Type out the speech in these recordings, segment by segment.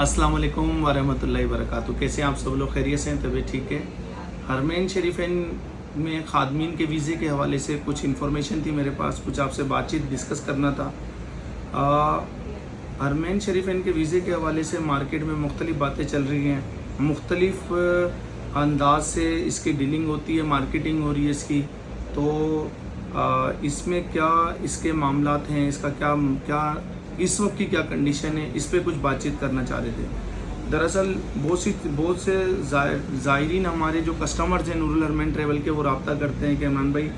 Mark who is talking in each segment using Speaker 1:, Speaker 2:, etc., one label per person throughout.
Speaker 1: अस्सलाम वालेकुम वरहमतुल्लाहि वबरकातुहू। कैसे हैं आप सब लोग? खैरियत से हैं? तबीयत ठीक है? हरमैन शरीफैन में खादमीन के वीज़े के हवाले से कुछ इन्फॉर्मेशन थी मेरे पास, कुछ आपसे बातचीत डिस्कस करना था। हरमैन शरीफैन के वीज़े के हवाले से मार्केट में मुख्तलिफ़ बातें चल रही हैं, मुख्तलिफ़ अंदाज से इसकी डीलिंग होती है, मार्केटिंग हो रही है इसकी। तो इसमें क्या इसके मामलात हैं, इसका क्या क्या इस वक्त की क्या कंडीशन है, इस पर कुछ बातचीत करना चाह रहे थे। दरअसल बहुत से ज़ायरीन हमारे जो कस्टमर्स हैं नूरुल हरमैन ट्रैवल के, वो रब्ता करते हैं कि इमरान भाई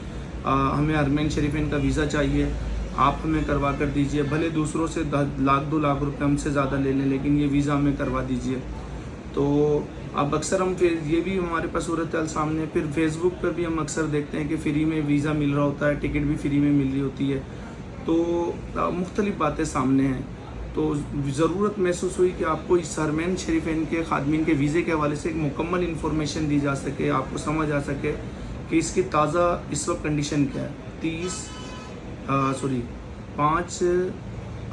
Speaker 1: हमें हरमैन शरीफैन का वीज़ा चाहिए, आप हमें करवा कर दीजिए। भले दूसरों से लाख 2 लाख रुपए हमसे ज़्यादा ले लें, लेकिन ये वीज़ा हमें करवा दीजिए। तो अब अक्सर हम ये भी हमारे पास सूरत हाल सामने, फिर फेसबुक पर भी हम अक्सर देखते हैं कि फ्री में वीज़ा मिल रहा होता है, टिकट भी फ्री में मिल रही होती है। तो मुख्तलिफ़ बातें सामने हैं। तो ज़रूरत महसूस हुई कि आपको इस हरमैन शरीफैन के खादमीन के वीज़े के हवाले से एक मुकम्मल इन्फॉर्मेशन दी जा सके, आपको समझ आ सके कि इसकी ताज़ा इस वक्त कंडीशन क्या है। 5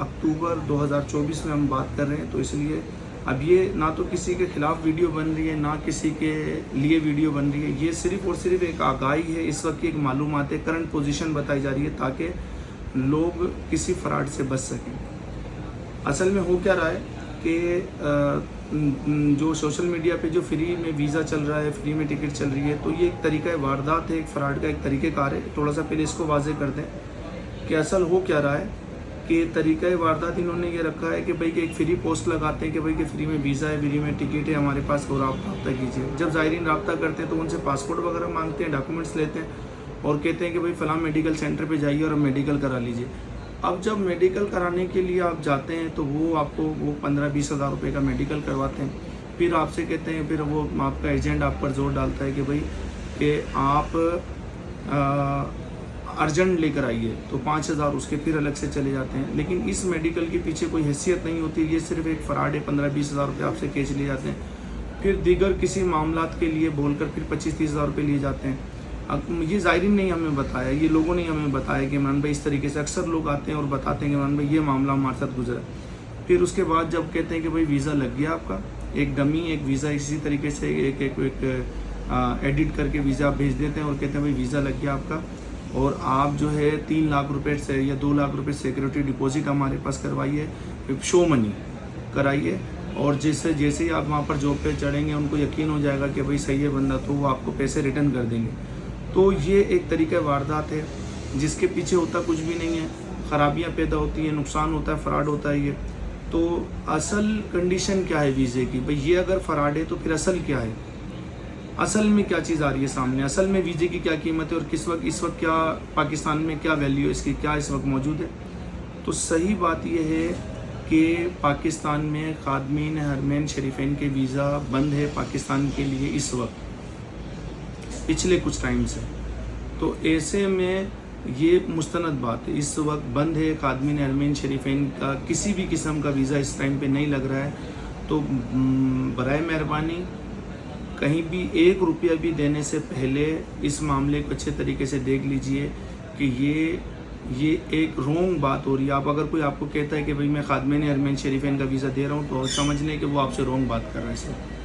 Speaker 1: अक्टूबर 2024 में हम बात कर रहे हैं। तो इसलिए अब ये ना तो किसी के ख़िलाफ़ वीडियो बन रही है, ना किसी के लिए वीडियो बन रही है। ये सिर्फ़ और सिर्फ एक आगाही है, इस वक्त की एक मालूमात है, करंट पोजीशन बताई जा रही है ताकि लोग किसी फ्रॉड से बच सकें। असल में हो क्या रहा है कि जो सोशल मीडिया पे जो फ्री में वीज़ा चल रहा है, फ्री में टिकट चल रही है, तो ये एक तरीका वारदात है, एक फ़्रॉड का एक तरीक़ेकार है। थोड़ा सा पहले इसको वाज़े कर दें कि असल हो क्या रहा है कि तरीका वारदात इन्होंने ये रखा है कि भाई कि एक फ्री पोस्ट लगाते हैं कि भाई कि फ्री में वीज़ा है, फ्री में टिकट है हमारे पास, और आप रब्ता कीजिए। जब ज़ायरीन रब्ता करते हैं तो उनसे पासपोर्ट वगैरह मांगते हैं, डॉक्यूमेंट्स लेते हैं और कहते हैं कि भाई फ़लाँ मेडिकल सेंटर पे जाइए और मेडिकल करा लीजिए। अब जब मेडिकल कराने के लिए आप जाते हैं तो वो आपको 15-20 हज़ार रुपये का मेडिकल करवाते हैं। फिर आपसे कहते हैं, फिर वो आपका एजेंट आप पर जोर डालता है कि भाई कि आप अर्जेंट लेकर आइए, तो 5,000 उसके फिर अलग से चले जाते हैं। लेकिन इस मेडिकल के पीछे कोई हैसियत नहीं होती, ये सिर्फ एक फ़्रॉड है। 15-20 हज़ार रुपये आपसे खींच लिए जाते हैं। फिर दीगर किसी मामलात के लिए बोलकर फिर 25-30 हज़ार रुपये लिए जाते हैं। अब ये ज़ायरीन ने हमें बताया, ये लोगों ने हमें बताया कि इमरान भाई इस तरीके से अक्सर लोग आते हैं और बताते हैं कि इमरान भाई ये मामला हमारे साथ गुजरा। फिर उसके बाद जब कहते हैं कि भाई वीज़ा लग गया आपका, एक डमी एक वीज़ा इसी तरीके से एक एडिट करके वीज़ा भेज देते हैं और कहते हैं भाई वीज़ा लग गया आपका, और आप जो है 3 लाख रुपये से या 2 लाख रुपये सिक्योरिटी डिपॉजिट हमारे पास करवाइए, शो मनी कराइए, और जैसे ही आप वहाँ पर जॉब पे चढ़ेंगे उनको यकीन हो जाएगा कि भाई सही है बंदा, तो वो आपको पैसे रिटर्न कर देंगे। तो ये एक तरीका वारदात है जिसके पीछे होता कुछ भी नहीं है, ख़राबियाँ पैदा होती हैं, नुकसान होता है, फ़्रॉड होता है ये। तो असल कंडीशन क्या है वीज़े की? भाई ये अगर फ़्रॉड है तो फिर असल क्या है? असल में क्या चीज़ आ रही है सामने? असल में वीज़े की क्या कीमत है और इस वक्त क्या पाकिस्तान में क्या वैल्यू है इसकी, क्या इस वक्त मौजूद है? तो सही बात यह है कि पाकिस्तान में खादमीन हरमैन शरीफैन के वीज़ा बंद है पाकिस्तान के लिए इस वक्त, पिछले कुछ टाइम से। तो ऐसे में ये मुस्तनद बात है, इस वक्त बंद है खादमीन हरमैन शरीफैन का किसी भी किस्म का वीज़ा इस टाइम पे नहीं लग रहा है। तो बराए मेहरबानी कहीं भी 1 रुपया भी देने से पहले इस मामले को अच्छे तरीके से देख लीजिए कि ये एक रोंग बात हो रही है। आप अगर कोई आपको कहता है कि भाई मैं खादमीन हरमैन शरीफैन का वीज़ा दे रहा हूँ, तो समझ लें कि वो आपसे रोंग बात कर रहे हैं सर।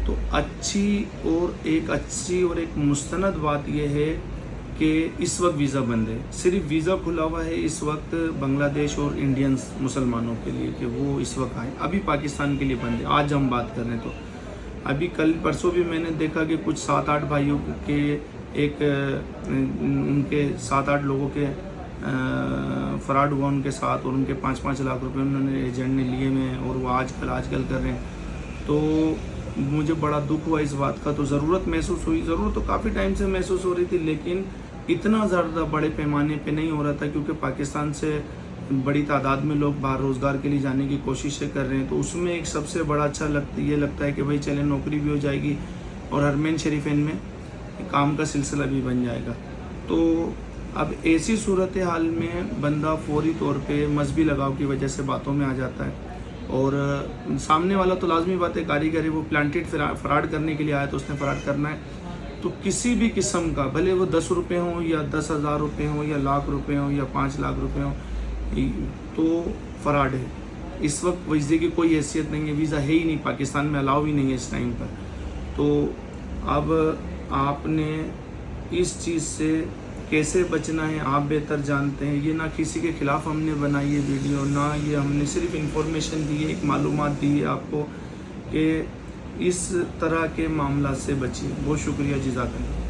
Speaker 1: तो अच्छी और एक मुस्तनद बात यह है कि इस वक्त वीज़ा बंद है। सिर्फ वीज़ा खुला हुआ है इस वक्त बांग्लादेश और इंडियंस मुसलमानों के लिए कि वो इस वक्त आए। अभी पाकिस्तान के लिए बंद है। आज हम बात कर रहे हैं तो अभी कल परसों भी मैंने देखा कि कुछ 7-8 भाइयों के उनके 7-8 लोगों के फ़्रॉड हुआ उनके साथ, और उनके 5-5 लाख रुपए उन्होंने एजेंट ने लिए में, और वो आजकल कर रहे हैं। तो मुझे बड़ा दुख हुआ इस बात का। तो ज़रूरत महसूस हुई, ज़रूरत तो काफ़ी टाइम से महसूस हो रही थी, लेकिन इतना ज़्यादा बड़े पैमाने पे नहीं हो रहा था, क्योंकि पाकिस्तान से बड़ी तादाद में लोग बाहर रोज़गार के लिए जाने की कोशिशें कर रहे हैं। तो उसमें एक सबसे बड़ा अच्छा लगता है कि भाई चले नौकरी भी हो जाएगी और हरमैन शरीफैन में काम का सिलसिला भी बन जाएगा। तो अब ऐसी सूरत हाल में बंदा फौरी तौर पे मजहबी लगाव की वजह से बातों में आ जाता है, और सामने वाला तो लाजमी बात है कारीगर है, वो प्लांटेड फ़्रॉड करने के लिए आया तो उसने फ़्रॉड करना है। तो किसी भी किस्म का, भले वो 10 रुपये हों या 10,000 रुपये हों या लाख रुपये हों या 5 लाख रुपये हों, तो फ़्रॉड है। اس وقت ویزے کی کوئی حیثیت نہیں ہے، ویزا ہے ہی نہیں، پاکستان میں الاؤ ہی نہیں ہے اس ٹائم پر. تو اب آپ نے اس چیز سے کیسے بچنا ہے آپ بہتر جانتے ہیں. یہ نہ کسی کے خلاف ہم نے بنائی ہے ویڈیو، نہ یہ ہم نے صرف انفارمیشن دی ہے، ایک معلومات دی ہے آپ کو کہ اس طرح کے معاملات سے بچیں. بہت شکریہ، جزاک اللہ.